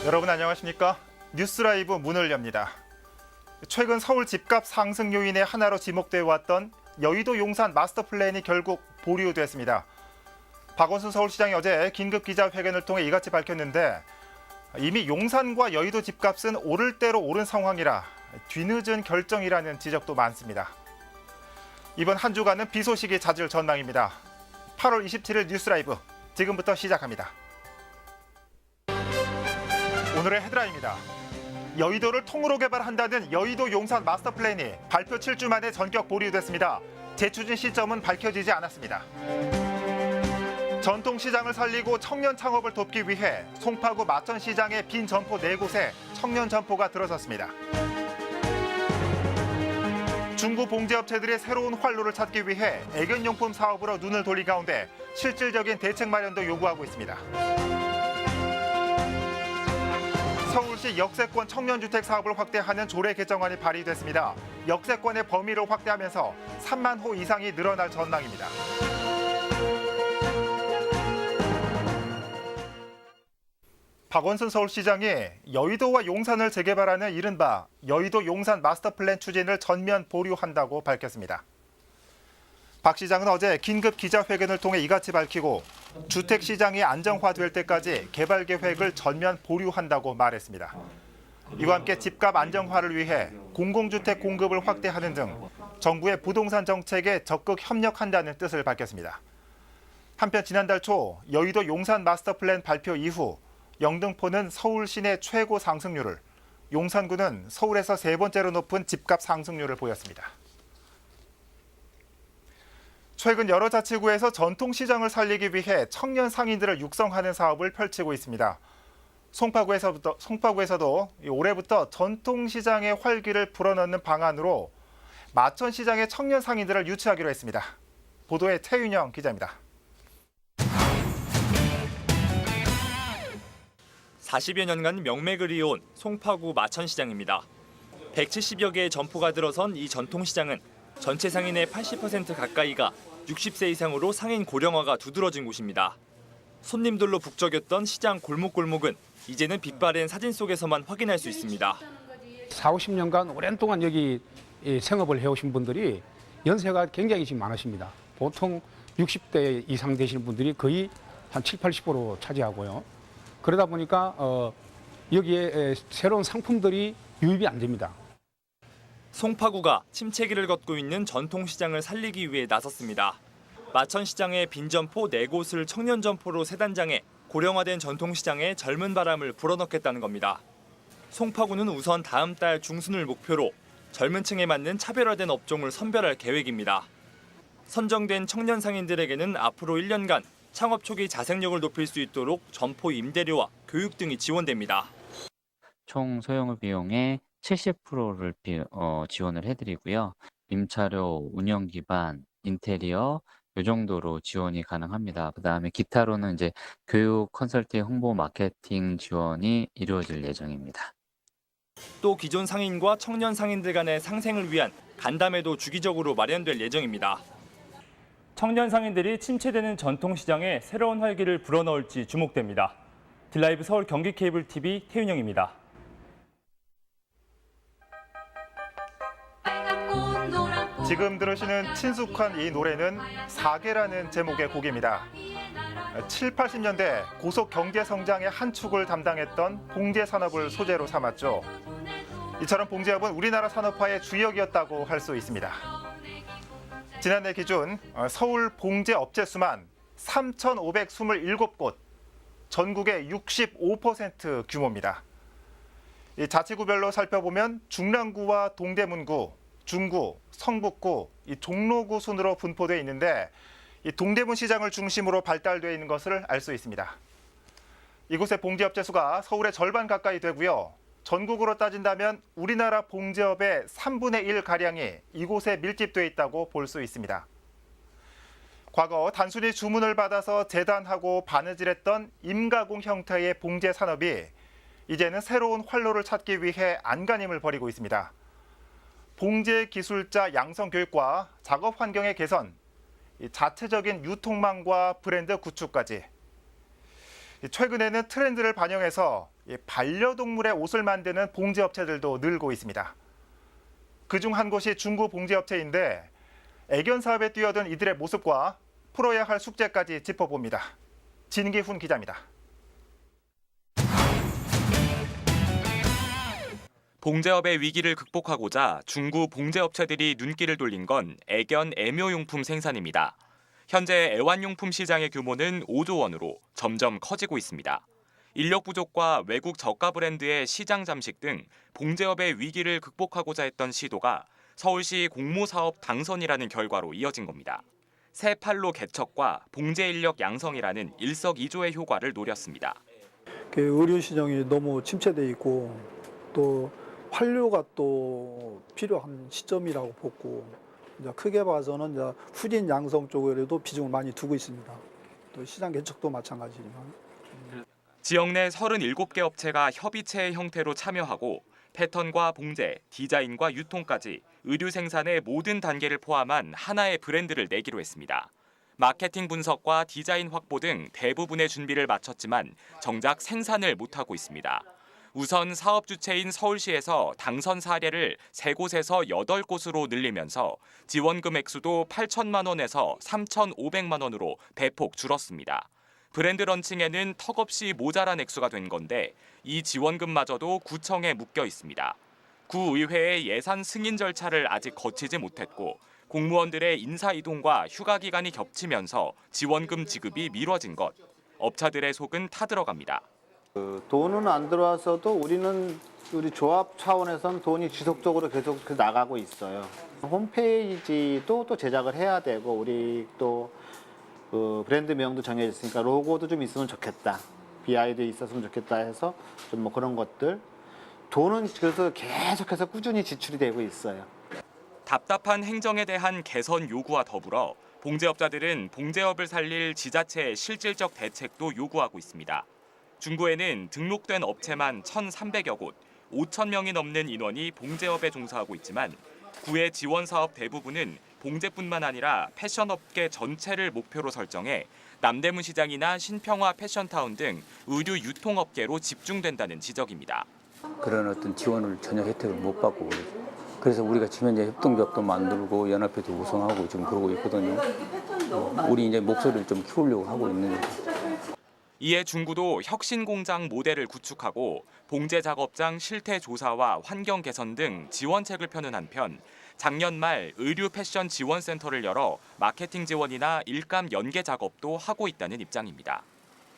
여러분 안녕하십니까? 뉴스라이브 문을 엽니다. 최근 서울 집값 상승 요인의 하나로 지목되어 왔던 여의도 용산 마스터 플랜이 결국 보류됐습니다. 박원순 서울시장이 어제 긴급 기자회견을 통해 이같이 밝혔는데 이미 용산과 여의도 집값은 오를 대로 오른 상황이라 뒤늦은 결정이라는 지적도 많습니다. 이번 한 주간은 비 소식이 잦을 전망입니다. 8월 27일 뉴스라이브 지금부터 시작합니다. 오늘의 헤드라인입니다. 여의도를 통으로 개발한다는 여의도 용산 마스터 플랜이 발표 7주 만에 전격 보류됐습니다. 재추진 시점은 밝혀지지 않았습니다. 전통시장을 살리고 청년 창업을 돕기 위해 송파구 마천시장의 빈 점포 4곳에 청년 점포가 들어섰습니다. 중구 봉제업체들의 새로운 활로를 찾기 위해 애견용품 사업으로 눈을 돌린 가운데 실질적인 대책 마련도 요구하고 있습니다. 서울시 역세권 청년주택 사업을 확대하는 조례 개정안이 발의됐습니다. 역세권의 범위를 확대하면서 3만 호 이상이 늘어날 전망입니다. 박원순 서울시장이 여의도와 용산을 재개발하는 이른바 여의도 용산 마스터 플랜 추진을 전면 보류한다고 밝혔습니다. 박 시장은 어제 긴급 기자회견을 통해 이같이 밝히고 주택시장이 안정화될 때까지 개발 계획을 전면 보류한다고 말했습니다. 이와 함께 집값 안정화를 위해 공공주택 공급을 확대하는 등 정부의 부동산 정책에 적극 협력한다는 뜻을 밝혔습니다. 한편 지난달 초 여의도 용산 마스터 플랜 발표 이후 영등포는 서울 시내 최고 상승률을, 용산구는 서울에서 세 번째로 높은 집값 상승률을 보였습니다. 최근 여러 자치구에서 전통시장을 살리기 위해 청년 상인들을 육성하는 사업을 펼치고 있습니다. 송파구에서도 올해부터 전통시장의 활기를 불어넣는 방안으로 마천시장의 청년 상인들을 유치하기로 했습니다. 보도에 최윤영 기자입니다. 40여 년간 명맥을 이어온 송파구 마천시장입니다. 170여 개의 점포가 들어선 이 전통시장은 전체 상인의 80% 가까이가 60세 이상으로 상인 고령화가 두드러진 곳입니다. 손님들로 북적였던 시장 골목골목은 이제는 빛바랜 사진 속에서만 확인할 수 있습니다. 4, 50년간 오랜 동안 여기 생업을 해오신 분들이 연세가 굉장히 지금 많으십니다. 보통 60대 이상 되시는 분들이 거의 한 7, 80% 차지하고요. 그러다 보니까 여기에 새로운 상품들이 유입이 안 됩니다. 송파구가 침체기를 걷고 있는 전통시장을 살리기 위해 나섰습니다. 마천시장의 빈 점포 4곳을 청년 점포로 세 단장해 고령화된 전통시장에 젊은 바람을 불어넣겠다는 겁니다. 송파구는 우선 다음 달 중순을 목표로 젊은 층에 맞는 차별화된 업종을 선별할 계획입니다. 선정된 청년 상인들에게는 앞으로 1년간 창업 초기 자생력을 높일 수 있도록 점포 임대료와 교육 등이 지원됩니다. 총 소요 비용의 70%를 지원을 해드리고요. 임차료, 운영 기반, 인테리어 이 정도로 지원이 가능합니다. 그다음에 기타로는 이제 교육, 컨설팅, 홍보, 마케팅 지원이 이루어질 예정입니다. 또 기존 상인과 청년 상인들 간의 상생을 위한 간담회도 주기적으로 마련될 예정입니다. 청년 상인들이 침체되는 전통시장에 새로운 활기를 불어넣을지 주목됩니다. 딜라이브 서울 경기 케이블 TV 태윤영입니다. 지금 들으시는 친숙한 이 노래는 사계라는 제목의 곡입니다. 7, 80년대 고속 경제 성장의 한 축을 담당했던 봉제 산업을 소재로 삼았죠. 이처럼 봉제업은 우리나라 산업화의 주역이었다고 할 수 있습니다. 지난해 기준 서울 봉제 업체 수만 3,527곳, 전국의 65% 규모입니다. 이 자치구별로 살펴보면 중랑구와 동대문구, 중구, 성북구, 이 종로구 순으로 분포되어 있는데 이 동대문 시장을 중심으로 발달되어 있는 것을 알 수 있습니다. 이곳의 봉제업체 수가 서울의 절반 가까이 되고요. 전국으로 따진다면 우리나라 봉제업의 3분의 1가량이 이곳에 밀집되어 있다고 볼 수 있습니다. 과거 단순히 주문을 받아서 재단하고 바느질했던 임가공 형태의 봉제 산업이 이제는 새로운 활로를 찾기 위해 안간힘을 벌이고 있습니다. 봉제 기술자 양성 교육과 작업 환경의 개선, 자체적인 유통망과 브랜드 구축까지 최근에는 트렌드를 반영해서 반려동물의 옷을 만드는 봉제업체들도 늘고 있습니다. 그중 한 곳이 중구 봉제업체인데 애견 사업에 뛰어든 이들의 모습과 풀어야 할 숙제까지 짚어봅니다. 진기훈 기자입니다. 봉제업의 위기를 극복하고자 중구 봉제업체들이 눈길을 돌린 건 애견 애묘용품 생산입니다. 현재 애완용품 시장의 규모는 5조 원으로 점점 커지고 있습니다. 인력 부족과 외국 저가 브랜드의 시장 잠식 등 봉제업의 위기를 극복하고자 했던 시도가 서울시 공모사업 당선이라는 결과로 이어진 겁니다. 새 판로 개척과 봉제 인력 양성이라는 일석이조의 효과를 노렸습니다. 의류 시장이 너무 침체돼 있고 또 환류가 또 필요한 시점이라고 보고 이제 크게 봐서는 이제 후진 양성 쪽에도 비중을 많이 두고 있습니다. 또 시장 개척도 마찬가지지만. 지역 내 37개 업체가 협의체의 형태로 참여하고 패턴과 봉제, 디자인과 유통까지 의류 생산의 모든 단계를 포함한 하나의 브랜드를 내기로 했습니다. 마케팅 분석과 디자인 확보 등 대부분의 준비를 마쳤지만 정작 생산을 못하고 있습니다. 우선 사업 주체인 서울시에서 당선 사례를 3곳에서 8곳으로 늘리면서 지원금 액수도 8천만 원에서 3,500만 원으로 대폭 줄었습니다. 브랜드 런칭에는 턱없이 모자란 액수가 된 건데 이 지원금마저도 구청에 묶여 있습니다. 구의회의 예산 승인 절차를 아직 거치지 못했고 공무원들의 인사 이동과 휴가 기간이 겹치면서 지원금 지급이 미뤄진 것. 업체들의 속은 타들어갑니다. 돈은 안 들어와서도 우리 조합 차원에서는 돈이 지속적으로 계속 나가고 있어요. 홈페이지도 또 제작을 해야 되고 우리 또 그 브랜드명도 정해졌으니까 로고도 좀 있으면 좋겠다. BI도 있었으면 좋겠다 해서 좀 뭐 그런 것들. 돈은 그래서 계속해서 꾸준히 지출이 되고 있어요. 답답한 행정에 대한 개선 요구와 더불어 봉제업자들은 봉제업을 살릴 지자체의 실질적 대책도 요구하고 있습니다. 중구에는 등록된 업체만 1,300여 곳, 5천 명이 넘는 인원이 봉제업에 종사하고 있지만 구의 지원 사업 대부분은 봉제뿐만 아니라 패션업계 전체를 목표로 설정해 남대문 시장이나 신평화 패션타운 등 의류 유통업계로 집중된다는 지적입니다. 그런 어떤 지원을 전혀 혜택을 못 받고 그래서 우리가 지금 현재 협동조합도 만들고 연합회도 구성하고 지금 그러고 있거든요. 우리 이제 목소리를 좀 키우려고 하고 있는 거죠. 이에 중구도 혁신공장 모델을 구축하고 봉제 작업장 실태 조사와 환경 개선 등 지원책을 펴는 한편 작년 말 의류 패션 지원센터를 열어 마케팅 지원이나 일감 연계 작업도 하고 있다는 입장입니다.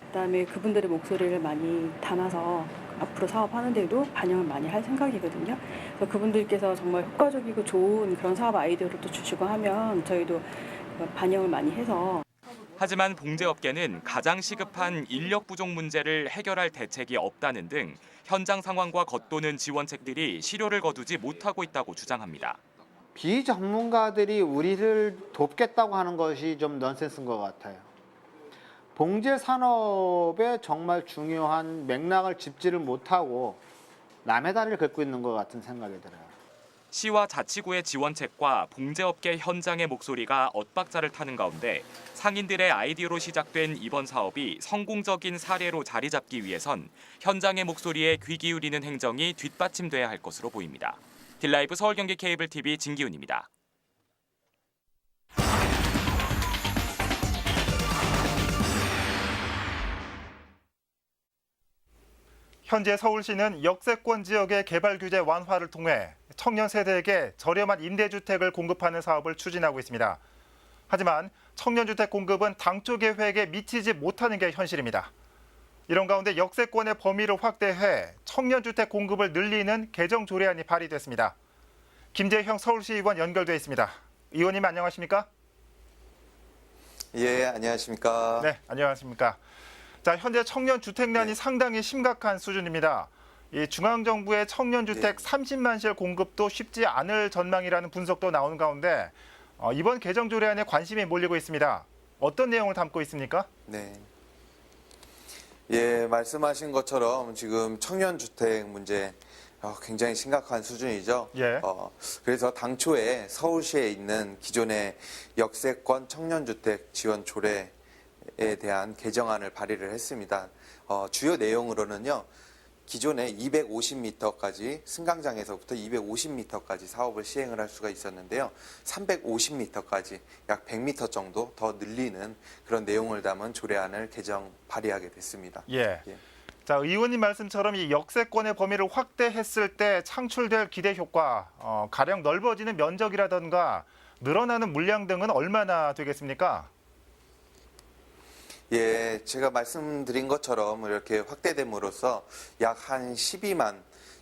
그다음에 그분들의 목소리를 많이 담아서 앞으로 사업하는 데도 반영을 많이 할 생각이거든요. 그래서 그분들께서 정말 효과적이고 좋은 그런 사업 아이디어를 또 주시고 하면 저희도 반영을 많이 해서. 하지만 봉제업계는 가장 시급한 인력 부족 문제를 해결할 대책이 없다는 등 현장 상황과 겉도는 지원책들이 실효를 거두지 못하고 있다고 주장합니다. 비전문가들이 우리를 돕겠다고 하는 것이 좀 넌센스인 것 같아요. 봉제 산업에 정말 중요한 맥락을 짚지를 못하고 남의 다리를 걷고 있는 것 같은 생각이 들어요. 시와 자치구의 지원책과 봉제업계 현장의 목소리가 엇박자를 타는 가운데 상인들의 아이디어로 시작된 이번 사업이 성공적인 사례로 자리 잡기 위해선 현장의 목소리에 귀 기울이는 행정이 뒷받침돼야 할 것으로 보입니다. 딜라이브 서울경기 케이블 TV 진기훈입니다. 현재 서울시는 역세권 지역의 개발 규제 완화를 통해 청년 세대에게 저렴한 임대주택을 공급하는 사업을 추진하고 있습니다. 하지만 청년주택 공급은 당초 계획에 미치지 못하는 게 현실입니다. 이런 가운데 역세권의 범위를 확대해 청년주택 공급을 늘리는 개정 조례안이 발의됐습니다. 김재형 서울시 의원 연결돼 있습니다. 의원님 안녕하십니까? 예, 안녕하십니까? 네, 안녕하십니까? 자, 현재 청년 주택난이 상당히 심각한 수준입니다. 이 중앙정부의 청년주택 30만 실 공급도 쉽지 않을 전망이라는 분석도 나오는 가운데 이번 개정 조례안에 관심이 몰리고 있습니다. 어떤 내용을 담고 있습니까? 네. 예, 말씀하신 것처럼 지금 청년주택 문제 굉장히 심각한 수준이죠. 예. 그래서 당초에 서울시에 있는 기존의 역세권 청년주택 지원 조례에 대한 개정안을 발의를 했습니다. 주요 내용으로는요. 기존에 250m까지 승강장에서부터 250m까지 사업을 시행을 할 수가 있었는데요. 350m까지 약 100m 정도 더 늘리는 그런 내용을 담은 조례안을 개정 발의하게 됐습니다. 예. 예. 자, 의원님 말씀처럼 이 역세권의 범위를 확대했을 때 창출될 기대 효과, 가령 넓어지는 면적이라던가 늘어나는 물량 등은 얼마나 되겠습니까? 예, 제가 말씀드린 것처럼 이렇게 확대됨으로써 약 한 12만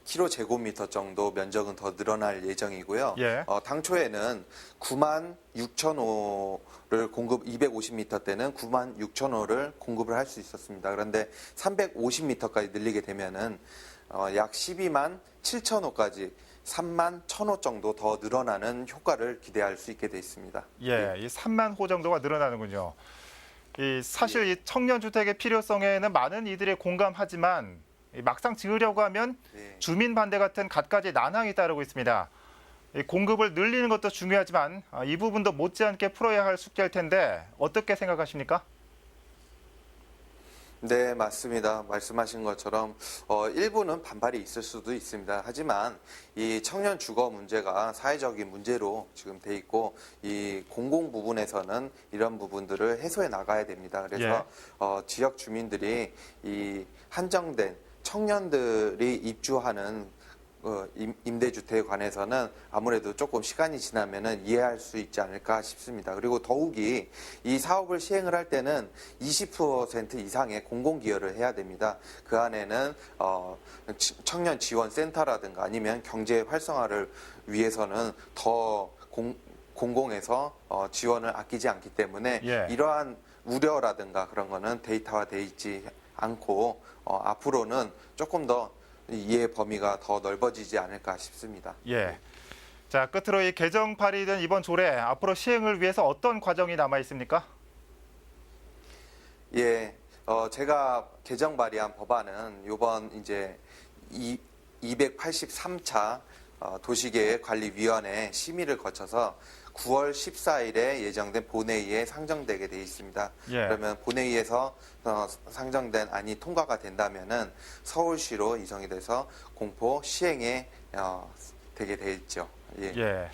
킬로제곱미터 정도 면적은 더 늘어날 예정이고요. 예. 당초에는 9만 6천 호를 공급, 250m 때는 9만 6천 호를 공급을 할 수 있었습니다. 그런데 350m까지 늘리게 되면은 약 12만 7천 호까지 3만 1천 호 정도 더 늘어나는 효과를 기대할 수 있게 돼 있습니다. 예, 이 3만 호 정도가 늘어나는군요. 사실 이 청년 주택의 필요성에는 많은 이들이 공감하지만 막상 지으려고 하면 네. 주민 반대 같은 갖가지 난항이 따르고 있습니다. 공급을 늘리는 것도 중요하지만 이 부분도 못지않게 풀어야 할 숙제일 텐데 어떻게 생각하십니까? 네, 맞습니다. 말씀하신 것처럼 일부는 반발이 있을 수도 있습니다. 하지만 이 청년 주거 문제가 사회적인 문제로 지금 돼 있고 이 공공 부분에서는 이런 부분들을 해소해 나가야 됩니다. 그래서 지역 주민들이 이 한정된 청년들이 입주하는 임대주택에 관해서는 아무래도 조금 시간이 지나면은 이해할 수 있지 않을까 싶습니다. 그리고 더욱이 이 사업을 시행을 할 때는 20% 이상의 공공기여를 해야 됩니다. 그 안에는 청년 지원 센터라든가 아니면 경제 활성화를 위해서는 더 공공에서 지원을 아끼지 않기 때문에 이러한 우려라든가 그런 거는 데이터화돼 있지 않고 앞으로는 조금 더 이해 범위가 더 넓어지지 않을까 싶습니다. 예. 자, 끝으로 이 개정 발의된 이번 조례 앞으로 시행을 위해서 어떤 과정이 남아 있습니까? 예. 제가 개정 발의한 법안은 이번 이제 283차 도시계획관리위원회 심의를 거쳐서 9월 14일에 예정된 본회의에 상정되게 돼 있습니다. 그러면 본회의에서 상정된 안이 통과가 된다면은 서울시로 이송이 돼서 공포 시행에 되게 돼 있죠. 예.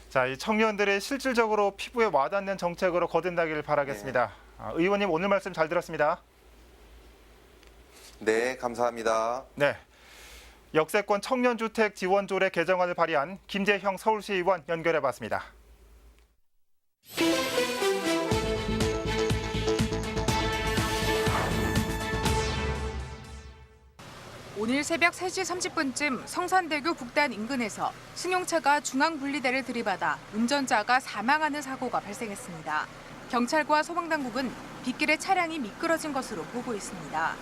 자, 이 청년들의 실질적으로 피부에 와닿는 정책으로 거듭나기를 바라겠습니다. 의원님 오늘 말씀 잘 들었습니다. 네, 감사합니다. 네. 역세권 청년주택 지원조례 개정안을 발의한 김재형 서울시 의원 연결해봤습니다. 오늘 새벽 3시 30분쯤 성산대교 북단 인근에서 승용차가 중앙분리대를 들이받아 운전자가 사망하는 사고가 발생했습니다. 경찰과 소방당국은 빗길에 차량이 미끄러진 것으로 보고 있습니다.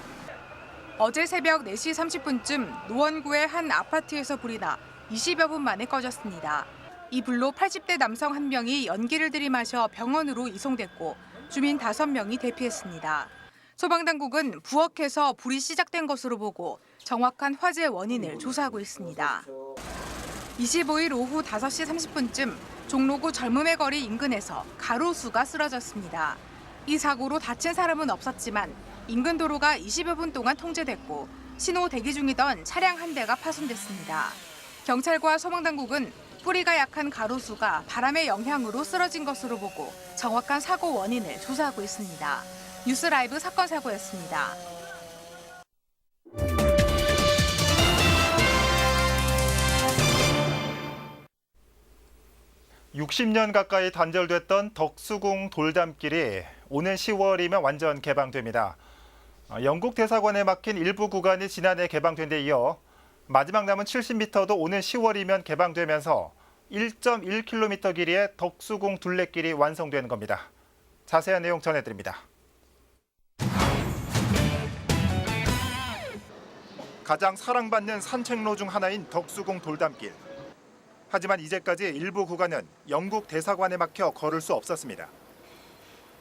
어제 새벽 4시 30분쯤 노원구의 한 아파트에서 불이 나 20여 분 만에 꺼졌습니다. 이 불로 80대 남성 1명이 연기를 들이마셔 병원으로 이송됐고 주민 5명이 대피했습니다. 소방당국은 부엌에서 불이 시작된 것으로 보고 정확한 화재 원인을 조사하고 있습니다. 25일 오후 5시 30분쯤 종로구 젊음의 거리 인근에서 가로수가 쓰러졌습니다. 이 사고로 다친 사람은 없었지만 인근 도로가 20여 분 동안 통제됐고 신호 대기 중이던 차량 한 대가 파손됐습니다. 경찰과 소방당국은 뿌리가 약한 가로수가 바람의 영향으로 쓰러진 것으로 보고 정확한 사고 원인을 조사하고 있습니다. 뉴스라이브 사건 사고였습니다. 60년 가까이 단절됐던 덕수궁 돌담길이 오는 10월이면 완전 개방됩니다. 영국 대사관에 막힌 일부 구간이 지난해 개방된 데 이어 마지막 남은 70m도 오는 10월이면 개방되면서 1.1km 길이의 덕수궁 둘레길이 완성되는 겁니다. 자세한 내용 전해드립니다. 가장 사랑받는 산책로 중 하나인 덕수궁 돌담길. 하지만 이제까지 일부 구간은 영국 대사관에 막혀 걸을 수 없었습니다.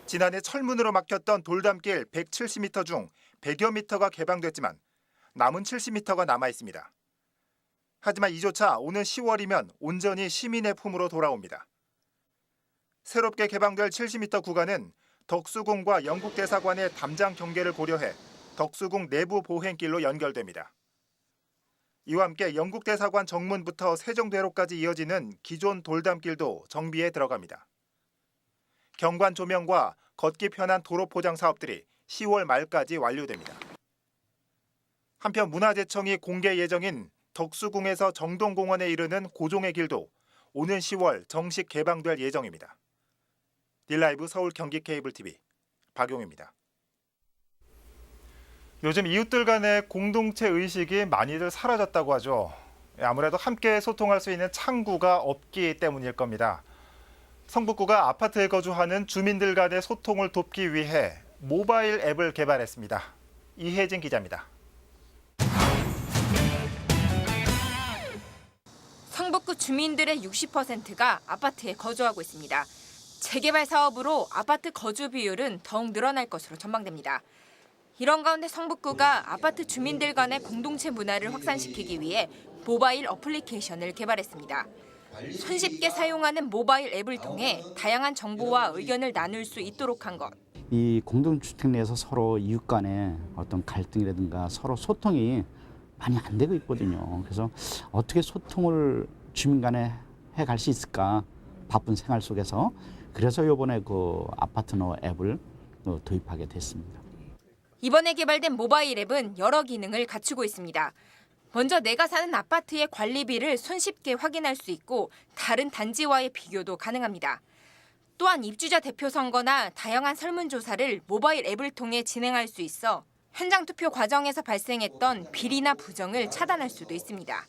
지난해 철문으로 막혔던 돌담길 170m 중 100여 미터가 개방됐지만 남은 70m가 남아 있습니다. 하지만 이조차 오는 10월이면 온전히 시민의 품으로 돌아옵니다. 새롭게 개방될 70m 구간은 덕수궁과 영국 대사관의 담장 경계를 고려해 덕수궁 내부 보행길로 연결됩니다. 이와 함께 영국대사관 정문부터 세종대로까지 이어지는 기존 돌담길도 정비에 들어갑니다. 경관 조명과 걷기 편한 도로 포장 사업들이 10월 말까지 완료됩니다. 한편 문화재청이 공개 예정인 덕수궁에서 정동공원에 이르는 고종의 길도 오는 10월 정식 개방될 예정입니다. 딜라이브 서울 경기 케이블 TV 박용입니다. 요즘 이웃들 간의 공동체 의식이 많이들 사라졌다고 하죠. 아무래도 함께 소통할 수 있는 창구가 없기 때문일 겁니다. 성북구가 아파트에 거주하는 주민들 간의 소통을 돕기 위해 모바일 앱을 개발했습니다. 이혜진 기자입니다. 성북구 주민들의 60%가 아파트에 거주하고 있습니다. 재개발 사업으로 아파트 거주 비율은 더욱 늘어날 것으로 전망됩니다. 이런 가운데 성북구가 아파트 주민들 간의 공동체 문화를 확산시키기 위해 모바일 어플리케이션을 개발했습니다. 손쉽게 사용하는 모바일 앱을 통해 다양한 정보와 의견을 나눌 수 있도록 한 것. 이 공동주택 내에서 서로 이웃 간의 어떤 갈등이라든가 서로 소통이 많이 안 되고 있거든요. 그래서 어떻게 소통을 주민 간에 해갈 수 있을까? 바쁜 생활 속에서. 그래서 이번에 그 아파트너 앱을 도입하게 됐습니다. 이번에 개발된 모바일 앱은 여러 기능을 갖추고 있습니다. 먼저 내가 사는 아파트의 관리비를 손쉽게 확인할 수 있고 다른 단지와의 비교도 가능합니다. 또한 입주자 대표 선거나 다양한 설문조사를 모바일 앱을 통해 진행할 수 있어 현장 투표 과정에서 발생했던 비리나 부정을 차단할 수도 있습니다.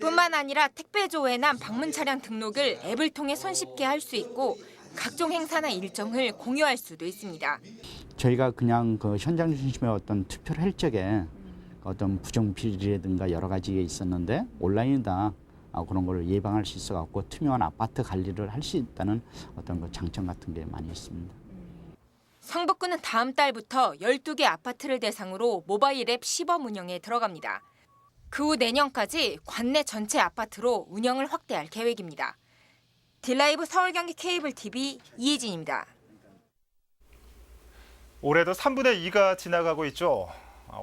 뿐만 아니라 택배 조회나 방문 차량 등록을 앱을 통해 손쉽게 할 수 있고 각종 행사나 일정을 공유할 수도 있습니다. 저희가 그냥 그 현장 중심의 어떤 투표를 할 적에 어떤 부정 비리라든가 여러 가지가 있었는데 온라인이다 그런 걸 예방할 수 있어갖고 투명한 아파트 관리를 할 수 있다는 어떤 그 장점 같은 게 많이 있습니다. 성북구는 다음 달부터 12개 아파트를 대상으로 모바일 앱 시범 운영에 들어갑니다. 그 후 내년까지 관내 전체 아파트로 운영을 확대할 계획입니다. 딜라이브 서울 경기 케이블 TV 이혜진입니다. 올해도 3분의 2가 지나가고 있죠.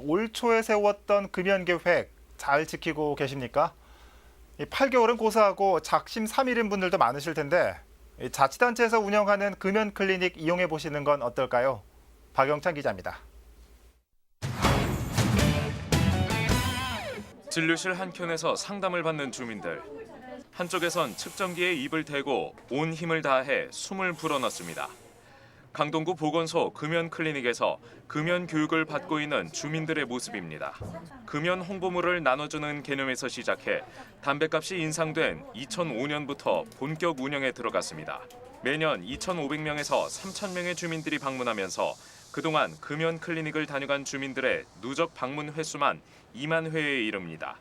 올 초에 세웠던 금연 계획 잘 지키고 계십니까? 8개월은 고사하고 작심 3일인 분들도 많으실 텐데 자치단체에서 운영하는 금연 클리닉 이용해 보시는 건 어떨까요? 박영찬 기자입니다. 진료실 한켠에서 상담을 받는 주민들. 한쪽에선 측정기에 입을 대고 온 힘을 다해 숨을 불어넣습니다. 강동구 보건소 금연 클리닉에서 금연 교육을 받고 있는 주민들의 모습입니다. 금연 홍보물을 나눠주는 개념에서 시작해 담배값이 인상된 2005년부터 본격 운영에 들어갔습니다. 매년 2,500명에서 3,000명의 주민들이 방문하면서 그동안 금연 클리닉을 다녀간 주민들의 누적 방문 횟수만 2만 회에 이릅니다.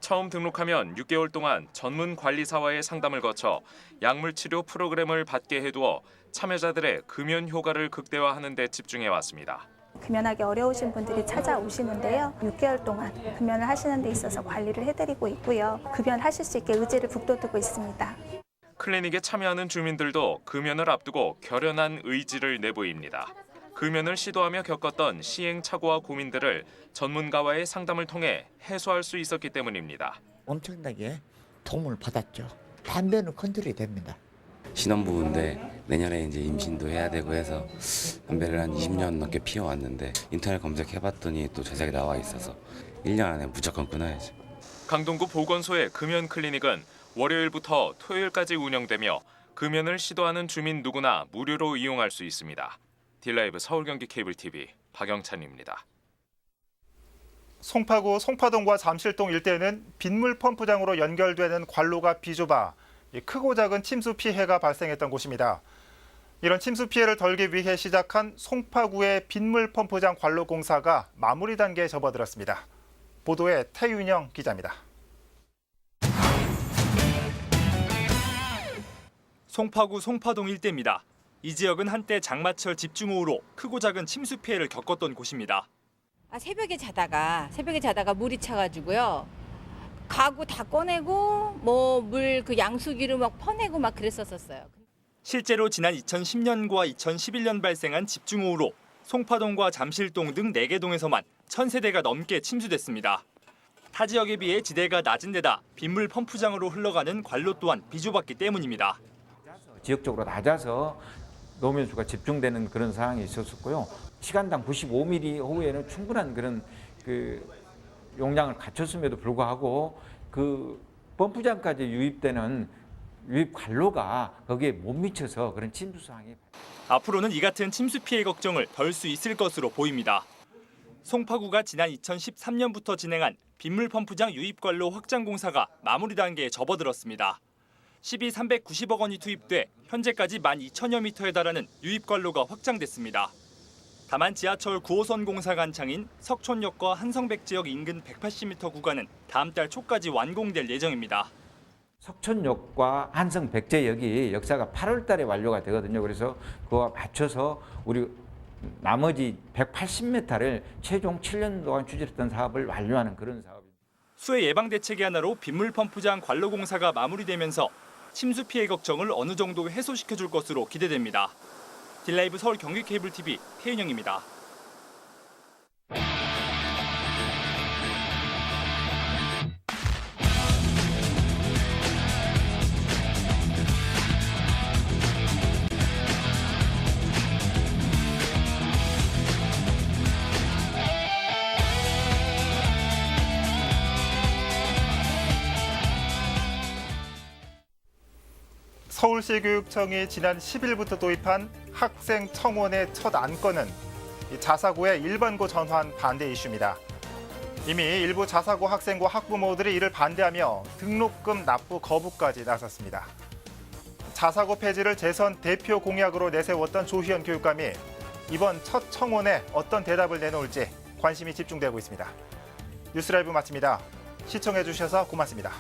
처음 등록하면 6개월 동안 전문 관리사와의 상담을 거쳐 약물 치료 프로그램을 받게 해두어 참여자들의 금연 효과를 극대화하는 데 집중해 왔습니다. 금연하기 어려우신 분들이 찾아오시는데요. 6개월 동안 금연을 하시는 데 있어서 관리를 해드리고 있고요. 금연하실 수 있게 의지를 북돋우고 있습니다. 클리닉에 참여하는 주민들도 금연을 앞두고 결연한 의지를 내보입니다. 금연을 시도하며 겪었던 시행착오와 고민들을 전문가와의 상담을 통해 해소할 수 있었기 때문입니다. 엄청나게 도움을 받았죠. 담배는 컨트롤이 됩니다. 신혼부부인데 내년에 이제 임신도 해야 되고 해서 담배를 한 20년 넘게 피워왔는데 인터넷 검색해봤더니 또 제작이 나와 있어서 1년 안에 무조건 끊어야죠. 강동구 보건소의 금연 클리닉은 월요일부터 토요일까지 운영되며 금연을 시도하는 주민 누구나 무료로 이용할 수 있습니다. 딜라이브 서울 경기 케이블 TV 박영찬입니다. 송파구 송파동과 잠실동 일대는 빗물 펌프장으로 연결되는 관로가 비좁아 크고 작은 침수 피해가 발생했던 곳입니다. 이런 침수 피해를 덜기 위해 시작한 송파구의 빗물 펌프장 관로 공사가 마무리 단계에 접어들었습니다. 보도에 태윤영 기자입니다. 송파구 송파동 일대입니다. 이 지역은 한때 장마철 집중호우로 크고 작은 침수 피해를 겪었던 곳입니다. 새벽에 자다가 물이 차가지고요. 가구 다 꺼내고 물 그 양수기로 막 퍼내고 막 그랬었어요. 실제로 지난 2010년과 2011년 발생한 집중호우로 송파동과 잠실동 등 4개 동에서만 1000세대가 넘게 침수됐습니다. 타 지역에 비해 지대가 낮은 데다 빗물 펌프장으로 흘러가는 관로 또한 비좁았기 때문입니다. 지역적으로 낮아서 노면수가 집중되는 그런 상황이 있었었고요. 시간당 95mm 호우에는 충분한 그런 용량을 갖췄음에도 불구하고 그 펌프장까지 유입되는 유입 관로가 거기에 못 미쳐서 그런 침수 상황이. 앞으로는 이 같은 침수 피해 걱정을 덜 수 있을 것으로 보입니다. 송파구가 지난 2013년부터 진행한 빗물 펌프장 유입 관로 확장 공사가 마무리 단계에 접어들었습니다. 12,390억 원이 투입돼 현재까지 12,000여 미터에 달하는 유입 관로가 확장됐습니다. 다만 지하철 9호선 공사가 한창인 석촌역과 한성백지역 인근 180m 구간은 다음 달 초까지 완공될 예정입니다. 석촌역과 한성백제역이 역사가 8월 달에 완료가 되거든요. 그래서 그와 맞춰서 우리 나머지 180m를 최종 7년 동안 추진했던 사업을 완료하는 그런 사업입니다. 수해 예방 대책의 하나로 빗물 펌프장 관로 공사가 마무리되면서 침수 피해 걱정을 어느 정도 해소시켜줄 것으로 기대됩니다. 딜라이브 서울 경기 케이블 TV 태윤영입니다. 서울시 교육청이 지난 10일부터 도입한 학생 청원의 첫 안건은 자사고의 일반고 전환 반대 이슈입니다. 이미 일부 자사고 학생과 학부모들이 이를 반대하며 등록금 납부 거부까지 나섰습니다. 자사고 폐지를 재선 대표 공약으로 내세웠던 조희연 교육감이 이번 첫 청원에 어떤 대답을 내놓을지 관심이 집중되고 있습니다. 뉴스라이브 마칩니다. 시청해주셔서 고맙습니다.